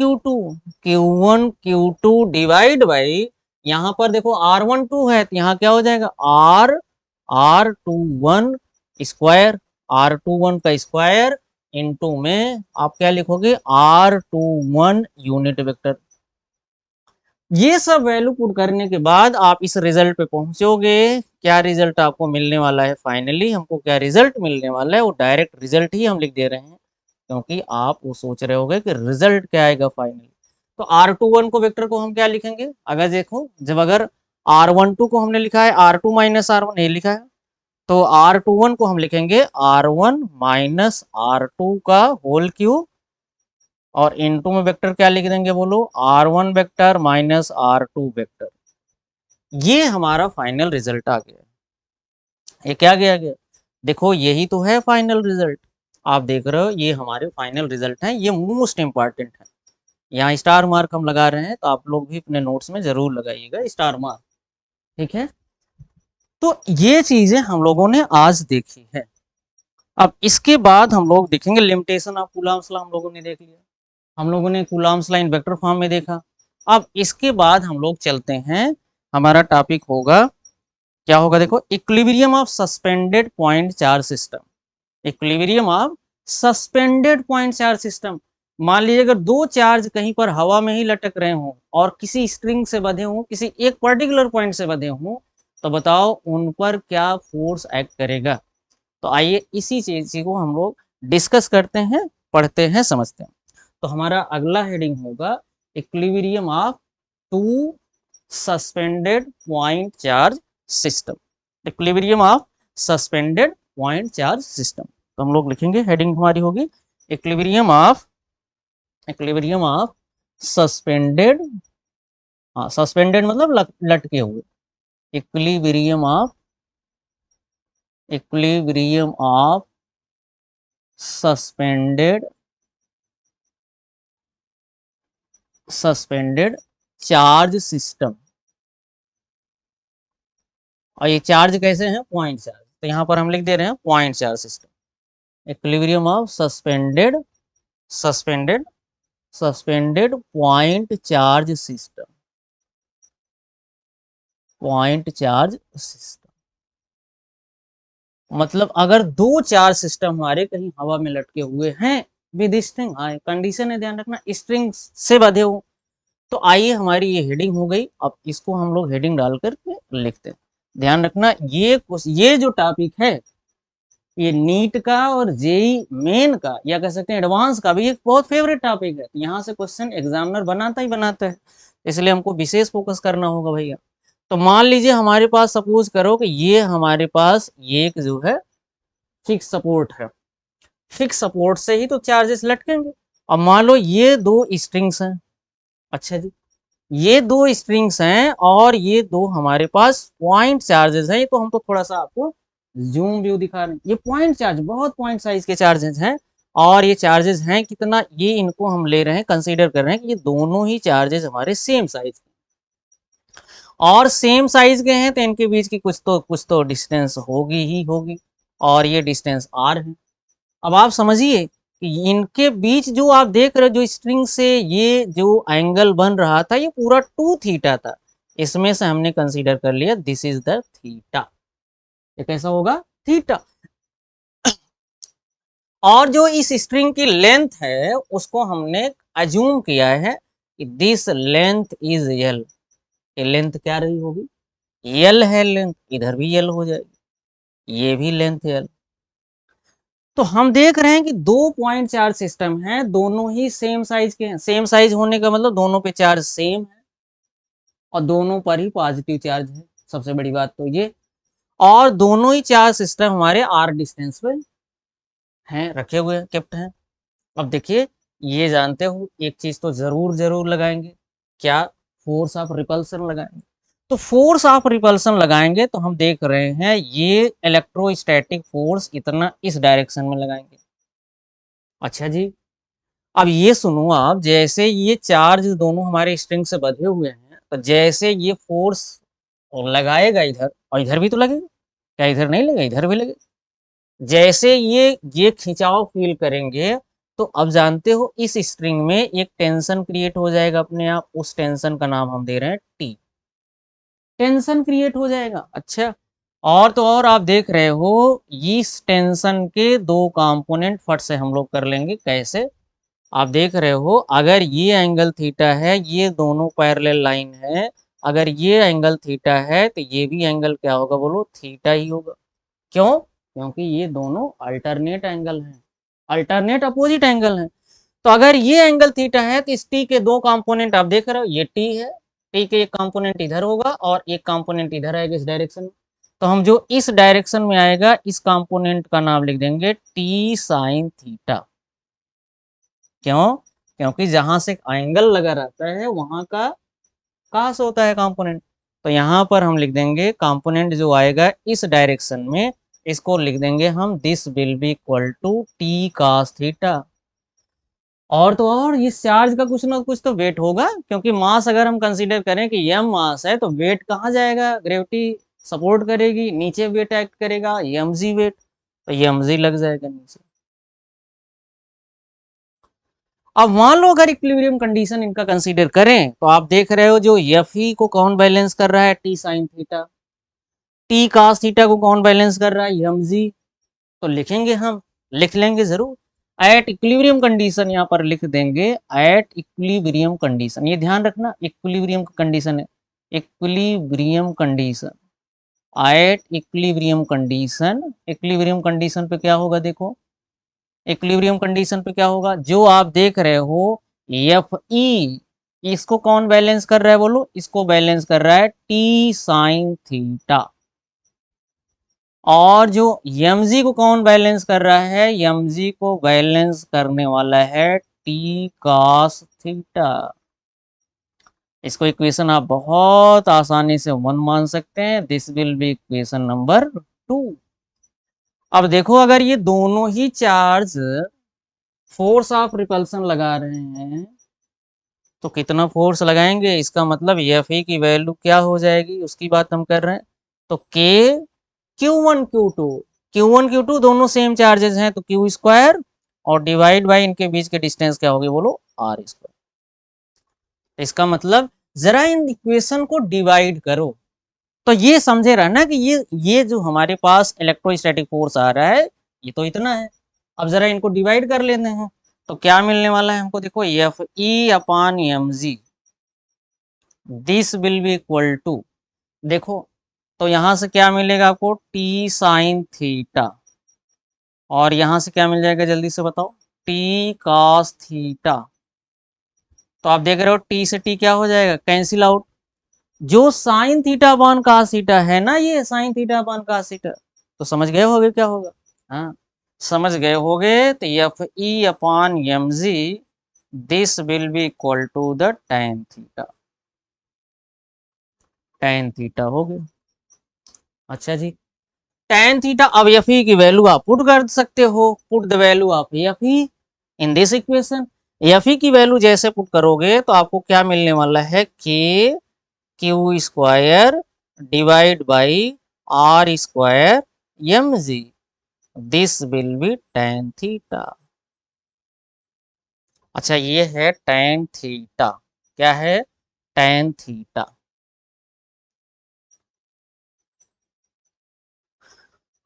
Q2 डिवाइड बाई, यहाँ पर देखो R12 है तो यहाँ क्या हो जाएगा R21 स्क्वायर, R21 का स्क्वायर इनटू में आप क्या लिखोगे R21 यूनिट वेक्टर। ये सब वैल्यू पुट करने के बाद आप इस रिजल्ट पे पहुंचोगे। क्या रिजल्ट आपको मिलने वाला है, फाइनली हमको क्या रिजल्ट मिलने वाला है, वो डायरेक्ट रिजल्ट ही हम लिख दे रहे हैं, क्योंकि आप वो सोच रहे होगे कि रिजल्ट क्या आएगा फाइनली। तो R21 को वेक्टर को हम क्या लिखेंगे, अगर देखो जब अगर R12 को हमने लिखा है R2 माइनस R1 ये लिखा है, तो R21 को हम लिखेंगे R1 माइनस R2 का होल क्यूब, और इनटू में वेक्टर क्या लिख देंगे बोलो R1 vector minus R2 vector. ये हमारा फाइनल रिजल्ट आ गया। ये क्या गया गया, देखो यही तो है फाइनल रिजल्ट, आप देख रहे हो ये हमारे फाइनल रिजल्ट है, ये मोस्ट इंपॉर्टेंट है। यहाँ स्टार मार्क हम लगा रहे हैं, तो आप लोग भी अपने नोट्स में जरूर लगाइएगा स्टार मार्क, ठीक है। तो ये चीजें हम लोगों ने आज देखी है। अब इसके बाद हम लोग देखेंगे लिमिटेशन ऑफ कूलम्ब्स लॉ, हम लोगों ने देख लिया, हम लोगों ने Coulomb's law in vector form में देखा। अब इसके बाद हम लोग चलते हैं, हमारा टॉपिक होगा, क्या होगा देखो, equilibrium of suspended point charge system. Equilibrium of suspended point charge system. मान लीजिए अगर दो चार्ज कहीं पर हवा में ही लटक रहे हों और किसी स्ट्रिंग से बंधे हों, किसी एक पर्टिकुलर पॉइंट से बंधे हों, तो बताओ उन पर क्या फोर्स एक्ट करेगा। तो आइए इसी चीज को हम लोग डिस्कस करते हैं, पढ़ते हैं, समझते हैं। तो हमारा अगला हेडिंग होगा equilibrium of two suspended point charge system. Equilibrium of suspended point charge system, तो हम लोग लिखेंगे, हेडिंग हमारी होगी इक्विलिब्रियम ऑफ सस्पेंडेड, हाँ सस्पेंडेड मतलब लटके हुए, equilibrium of suspended charge system. और ये चार्ज कैसे हैं, पॉइंट चार्ज, तो यहाँ पर हम लिख दे रहे हैं point charge system. Equilibrium of suspended point charge system, point charge system मतलब अगर दो चार्ज सिस्टम हमारे कहीं हवा में लटके हुए हैं विद स्ट्रिंग, हाँ कंडीशन है ध्यान रखना, स्ट्रिंग से बंधे हो, तो आइए हमारी ये हेडिंग हो गई। अब इसको हम लोग हेडिंग डाल करके लिखते हैं। ध्यान रखना ये जो टॉपिक है ये नीट का और जेई मेन का या कह सकते हैं एडवांस का भी एक बहुत फेवरेट टॉपिक है। यहाँ से क्वेश्चन एग्जामिनर बनाता ही बनाता है, इसलिए हमको विशेष फोकस करना होगा भैया। तो मान लीजिए हमारे पास सपोज करो कि ये हमारे पास ये एक जो है फिक्स सपोर्ट है, फिक्स सपोर्ट से ही तो चार्जेस लटकेंगे। अब मान लो ये दो स्ट्रिंग्स हैं, अच्छा जी ये दो स्ट्रिंग्स हैं और ये दो हमारे पास पॉइंट चार्जेस हैं, तो हम तो थोड़ा सा आपको जूम व्यू दिखा रहे हैं। ये पॉइंट चार्ज बहुत पॉइंट साइज के चार्जेस हैं, और ये चार्जेस हैं कितना, ये इनको हम ले रहे हैं, कंसीडर कर रहे हैं कि ये दोनों ही चार्जेस हमारे सेम साइज के, और सेम साइज के हैं तो इनके बीच की कुछ तो डिस्टेंस होगी ही होगी, और ये डिस्टेंस आर है। अब आप समझिए कि इनके बीच जो आप देख रहे हो जो स्ट्रिंग से ये जो एंगल बन रहा था ये पूरा 2 थीटा था, इसमें से हमने कंसीडर कर लिया दिस इज द थीटा। ये कैसा होगा, थीटा। और जो इस स्ट्रिंग की लेंथ है उसको हमने अज्यूम किया है कि दिस लेंथ इज यल। ये लेंथ क्या रही होगी, यल है लेंथ, इधर भी यल हो जाएगी, ये भी लेंथ यल। तो हम देख रहे हैं कि 2 पॉइंट चार्ज सिस्टम है, दोनों ही सेम साइज के हैं। सेम साइज होने का मतलब दोनों पे चार्ज सेम है और दोनों पर ही पॉजिटिव चार्ज है, सबसे बड़ी बात तो ये। और दोनों ही चार्ज सिस्टम हमारे आर डिस्टेंस पे हैं, रखे हुए हैं, केप्ट हैं। अब देखिए, ये जानते हो एक चीज तो जरूर जरूर लगाएंगे, क्या, फोर्स ऑफ रिपल्सन लगाएंगे। तो फोर्स ऑफ रिपल्सन लगाएंगे तो हम देख रहे हैं ये इलेक्ट्रोस्टैटिक फोर्स इतना इस डायरेक्शन में लगाएंगे। अच्छा जी, अब ये सुनो आप, जैसे ये चार्ज दोनों हमारे स्ट्रिंग से बंधे हुए हैं तो जैसे ये फोर्स लगाएगा इधर, और इधर भी तो लगेगा, क्या इधर नहीं लगेगा, इधर भी लगेगा। जैसे ये खिंचाव फील करेंगे तो अब जानते हो इस स्ट्रिंग में एक टेंशन क्रिएट हो जाएगा अपने आप, उस टेंशन का नाम हम दे रहे हैं टी। टेंशन क्रिएट हो जाएगा। अच्छा, और तो और आप देख रहे हो इस टेंशन के दो कंपोनेंट फट से हम लोग कर लेंगे। कैसे, आप देख रहे हो अगर ये एंगल थीटा है, ये दोनों पैरेलल लाइन है, अगर ये एंगल थीटा है तो ये भी एंगल क्या होगा, बोलो थीटा ही होगा। क्यों, क्योंकि ये दोनों अल्टरनेट एंगल हैं, अल्टरनेट अपोजिट एंगल हैं। तो अगर ये एंगल थीटा है तो इस टी के दो कंपोनेंट आप देख रहे हो, ये टी है, टी के एक कंपोनेंट इधर होगा और एक कंपोनेंट इधर आएगा इस डायरेक्शन में। तो हम जो इस डायरेक्शन में आएगा इस कंपोनेंट का नाम लिख देंगे टी साइन थीटा। क्यों, क्योंकि जहां से एंगल लगा रहता है वहां का कहाँ से होता है कंपोनेंट। तो यहाँ पर हम लिख देंगे कंपोनेंट जो आएगा इस डायरेक्शन में, इसको लिख देंगे हम this will be equal to T cos theta. और तो और इस चार्ज का कुछ ना कुछ तो वेट होगा, क्योंकि मास अगर हम कंसीडर करें कि यम मास है तो वेट कहाँ जाएगा, ग्रेविटी सपोर्ट करेगी, नीचे वेट एक्ट करेगा, यम जी वेट, तो यम जी लग जाएगा नीचे। अब मान लो अगर इक्विलिब्रियम कंडीशन इनका कंसीडर करें तो आप देख रहे हो जो एफ ई को कौन बैलेंस कर रहा है, T sine theta, T cos theta को कौन बैलेंस कर रहा है, एम जी। तो लिखेंगे हम, लिख लेंगे जरूर एट इक्विलिब्रियम कंडीशन, यहाँ पर लिख देंगे एट इक्विलिब्रियम कंडीशन। ये ध्यान रखना इक्विलिब्रियम कंडीशन है, equilibrium condition, at equilibrium condition. Equilibrium condition पे क्या होगा, देखो इक्विलिब्रियम कंडीशन पे क्या होगा, जो आप देख रहे हो एफ ई, इसको कौन बैलेंस कर रहा है, बोलो इसको बैलेंस कर रहा है टी साइन थीटा। और जो mg को कौन बैलेंस कर रहा है, mg को बैलेंस करने वाला है टी cos थीटा। इसको इक्वेशन आप बहुत आसानी से वन मान सकते हैं, this will B equation number 2। अब देखो अगर ये दोनों ही चार्ज फोर्स ऑफ रिपल्सन लगा रहे हैं तो कितना फोर्स लगाएंगे, इसका मतलब एफ ई की वैल्यू क्या हो जाएगी उसकी बात हम कर रहे हैं। तो के Q1 Q2, Q1 Q2 दोनों सेम चार्जेस हैं तो क्यू स्क्वायर और डिवाइड बाई इनके बीच के डिस्टेंस क्या होगी, बोलो आर स्क्वायर। इसका मतलब जरा इन इक्वेशन को डिवाइड करो तो ये समझे रहा ना कि ये जो हमारे पास इलेक्ट्रोस्टैटिक फोर्स आ रहा है ये तो इतना है। अब जरा इनको डिवाइड कर लेते हैं तो क्या मिलने वाला है हमको, देखो F E upon M G, this will be equal to, देखो तो यहां से क्या मिलेगा आपको, टी साइन थीटा, और यहां से क्या मिल जाएगा जल्दी से बताओ, टी cos थीटा। तो आप देख रहे हो टी से टी क्या हो जाएगा, कैंसिल आउट। जो sine theta upon cos theta है ना, ये sine theta upon cos theta, तो समझ गए होगे क्या होगा। हाँ, समझ गए होगे। तो F E upon M G, this will be equal to the tan theta, tan theta हो गया। अच्छा जी, tan थीटा, अब एफ ई की वैल्यू आप पुट कर सकते हो, put the value of F E in this equation. F E की वैल्यू जैसे पुट करोगे तो आपको क्या मिलने वाला है, K Q square divide by R square M G, this will be tan theta. अच्छा, ये है tan थीटा, क्या है, tan थीटा।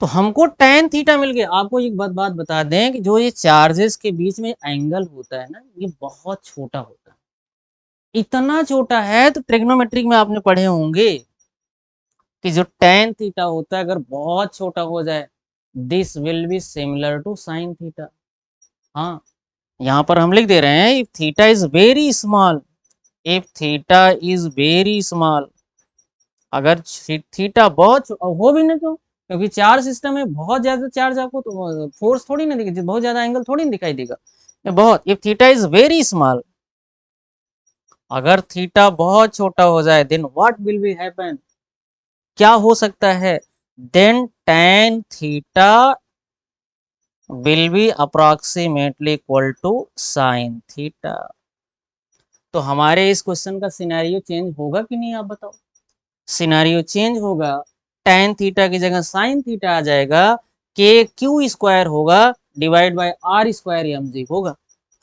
तो हमको tan थीटा मिल गया। आपको एक बात बता दें कि जो ये चार्जेस के बीच में एंगल होता है ना, ये बहुत छोटा होता है। इतना छोटा है तो ट्रिग्नोमेट्रिक में आपने पढ़े होंगे कि जो tan थीटा होता है अगर बहुत छोटा हो जाए, this will be similar to sin theta. हाँ, यहाँ पर हम लिख दे रहे हैं if theta is very small, if theta is very small, अगर थीटा बहुत हो भी ना क्यों, क्योंकि चार्ज सिस्टम में बहुत ज्यादा चार्ज आपको तो फोर्स थोड़ी ना दिखेगी, बहुत ज्यादा एंगल थोड़ी ना दिखाई देगा। बहुत, if theta is very small, अगर थीटा बहुत छोटा हो जाए, then what will be happen, क्या हो सकता है, then tan theta will be approximately equal to sin theta. तो हमारे इस क्वेश्चन का सिनेरियो चेंज होगा कि नहीं, आप बताओ। सिनेरियो चेंज होगा, tan थीटा की जगह sin थीटा आ जाएगा, के क्यू स्क्वायर होगा divide by R square M G होगा।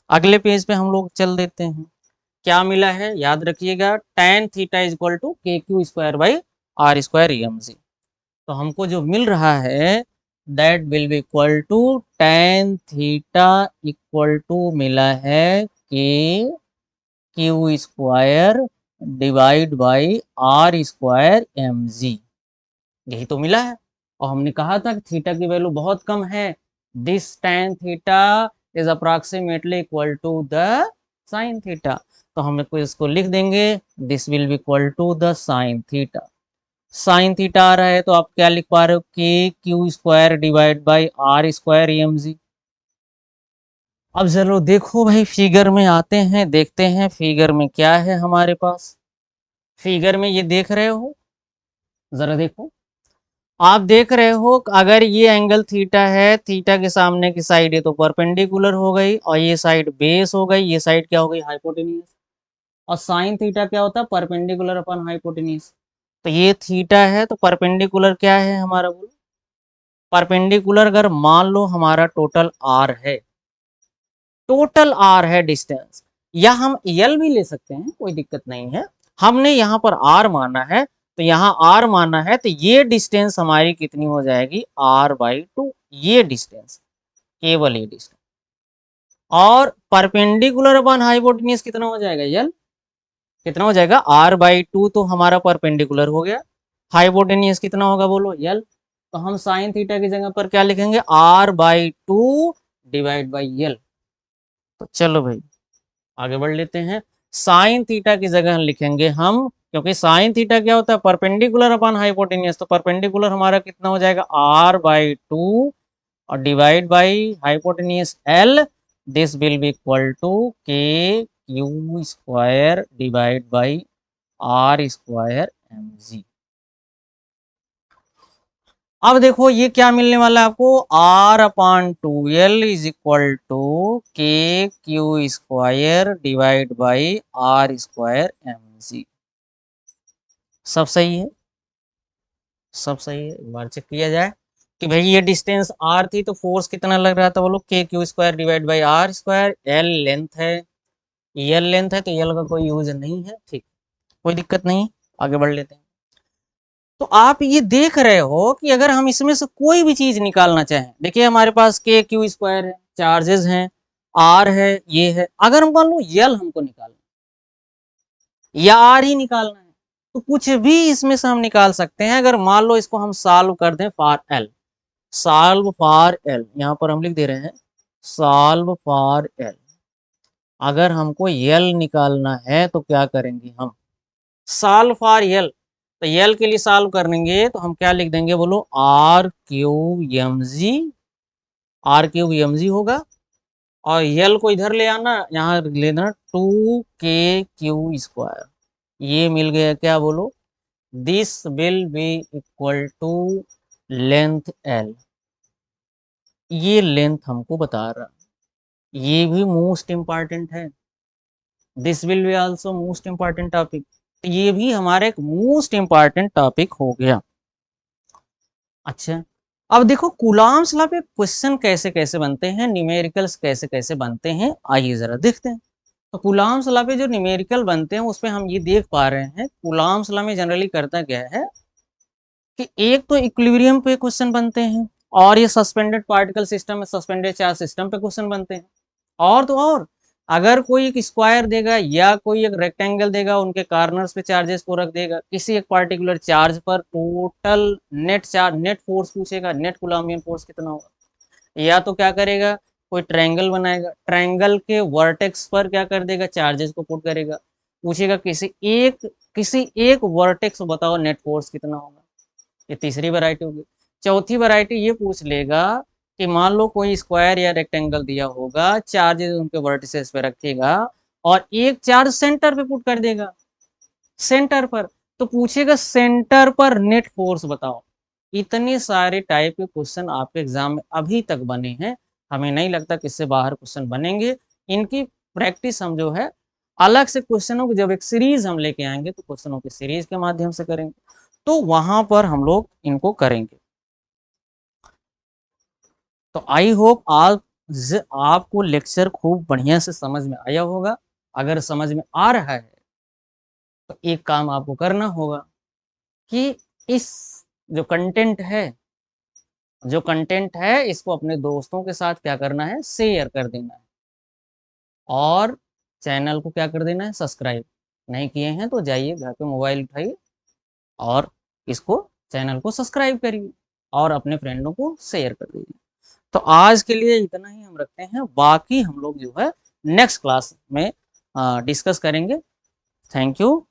अगले पेज पे हम लोग चल देते हैं, क्या मिला है याद रखिएगा, tan theta is equal to K Q square by R square M G. तो हमको जो मिल रहा है that will be equal to tan theta equal to मिला है K Q square divide by R square M G, यही तो मिला है। और हमने कहा था कि थीटा की वैल्यू बहुत कम है, this tan theta is approximately equal to the sin theta. तो हम इसको लिख देंगे, this will be equal to the sin theta. Sine theta आ रहा है तो आप क्या लिख पा रहे हो, K Q square divide by R square M G. अब चलो देखो भाई, फिगर में आते हैं, देखते हैं फिगर में क्या है हमारे पास। फिगर में ये देख रहे हो, जरा देखो, आप देख रहे हो अगर ये एंगल थीटा है, थीटा के सामने की साइड ये तो परपेंडिकुलर हो गई, और ये साइड बेस हो गई, ये साइड क्या हो गई, हाइपोटेन्यूज। और साइन थीटा क्या होता है, परपेंडिकुलर अपॉन हाइपोटेन्यूज। तो ये थीटा है तो परपेंडिकुलर क्या है हमारा, बोलो। परपेंडिकुलर अगर मान लो हमारा टोटल आर है, टोटल आर है डिस्टेंस, या हम यल भी ले सकते हैं, कोई दिक्कत नहीं है। हमने यहाँ पर आर माना है, तो यहाँ आर माना है, तो ये डिस्टेंस हमारी कितनी हो जाएगी, r/2, ये डिस्टेंस, केवल ये डिस्टेंस। और परपेंडिकुलर अपॉन हाइपोटेन्यूज कितना हो जाएगा, यल कितना हो जाएगा, r/2 तो हमारा परपेंडिकुलर हो गया, हाइपोटेन्यूज कितना होगा बोलो, यल। तो हम साइन थीटा की जगह पर क्या लिखेंगे, r/2 डिवाइड बाई यल। तो चलो भाई आगे बढ़ लेते हैं, साइन थीटा की जगह लिखेंगे हम, क्योंकि साइन थीटा क्या होता है, परपेंडिकुलर अपॉन हाइपोटेन्यूज, तो परपेंडिकुलर हमारा कितना हो जाएगा, r/2 और divide by hypotenuse l, this will be equal to K Q square divide by R square M G. अब देखो ये क्या मिलने वाला है आपको, r/2l is equal to K Q square divide by R square M G. सब सही है, सब सही है। एक बार चेक किया जाए कि भाई ये डिस्टेंस r थी तो फोर्स कितना लग रहा था, बोलो K Q square divide by R square, l length है, यल लेंथ है, तो यल का कोई यूज नहीं है, ठीक, कोई दिक्कत नहीं। आगे बढ़ लेते हैं। तो आप ये देख रहे हो कि अगर हम इसमें से कोई भी चीज निकालना चाहें, देखिए हमारे पास के क्यू स्क्वायर है, चार्जेस हैं, आर है, ये है, अगर हम मान लो यल हमको निकालना या आर ही निकालना है, तो कुछ भी इसमें से हम निकाल सकते हैं। अगर मान लो इसको हम सॉल्व कर दें for L, solve for L, यहाँ पर हम लिख दे रहे हैं सॉल्व फॉर एल। अगर हमको यल निकालना है तो क्या करेंगे हम, सॉल्व फॉर यल, तो यल के लिए सॉल्व करेंगे तो हम क्या लिख देंगे बोलो, r³ mg होगा, और यल को इधर ले आना, यहाँ लेना 2k³ ये मिल गया, क्या बोलो, this will be equal to length l, ये लेंथ हमको बता रहा, ये भी मोस्ट इंपॉर्टेंट है, this will be also most important topic, ये भी हमारा एक मोस्ट इंपॉर्टेंट टॉपिक हो गया। अच्छा, अब देखो कूलॉम्स लॉ पे क्वेश्चन कैसे कैसे बनते हैं, न्यूमेरिकल्स कैसे कैसे बनते हैं, आइए जरा देखते हैं। तो कूलॉम्स लॉ पे जो न्यूमेरिकल बनते हैं उसपे हम ये देख पा रहे हैं, कूलॉम्स लॉ में जनरली करता क्या है कि एक तो इक्विलिब्रियम पे क्वेश्चन बनते हैं, और ये सस्पेंडेड पार्टिकल सिस्टम में सस्पेंडेड चार्ज सिस्टम पे क्वेश्चन बनते हैं। और तो और अगर कोई एक स्क्वायर देगा या कोई एक रेक्टेंगल देगा, उनके कार्नर्स पे चार्जेस को रख देगा, किसी एक पार्टिकुलर चार्ज पर total net charge, net force पूछेगा, नेट कूलम्बियन फोर्स कितना होगा। या तो क्या करेगा, कोई ट्रायंगल बनाएगा, ट्रायंगल के वर्टेक्स पर क्या कर देगा, चार्जेस को पुट करेगा, पूछेगा किसी एक वर्टेक्स बताओ नेट फोर्स कितना होगा। ये तीसरी वैरायटी होगी। चौथी वैरायटी ये पूछ लेगा कि मान लो कोई स्क्वायर या रेक्टेंगल दिया होगा, चार्जेस उनके वर्टिसेस पे रखेगा, और एक चार्ज सेंटर पे पुट कर देगा, सेंटर पर, तो पूछेगा सेंटर पर नेट फोर्स बताओ। इतने सारे टाइप के क्वेश्चन आपके एग्जाम में अभी तक बने हैं, हमें नहीं लगता कि इससे बाहर क्वेश्चन बनेंगे। इनकी प्रैक्टिस हम जो है अलग से क्वेश्चनों की जब एक सीरीज हम लेके आएंगे तो क्वेश्चनों की सीरीज के माध्यम से करेंगे, तो वहां पर हम लोग इनको करेंगे। तो आई होप आज आपको लेक्चर खूब बढ़िया से समझ में आया होगा। अगर समझ में आ रहा है तो एक काम आपको करना होगा कि इस जो कंटेंट है इसको अपने दोस्तों के साथ क्या करना है, शेयर कर देना है, और चैनल को क्या कर देना है, सब्सक्राइब। नहीं किए हैं तो जाइए घर पे मोबाइल उठाइए और इसको, चैनल को सब्सक्राइब करिए और अपने फ्रेंडों को शेयर कर दीजिए। तो आज के लिए इतना ही हम रखते हैं, बाकी हम लोग जो है नेक्स्ट क्लास में डिस्कस करेंगे। Thank you.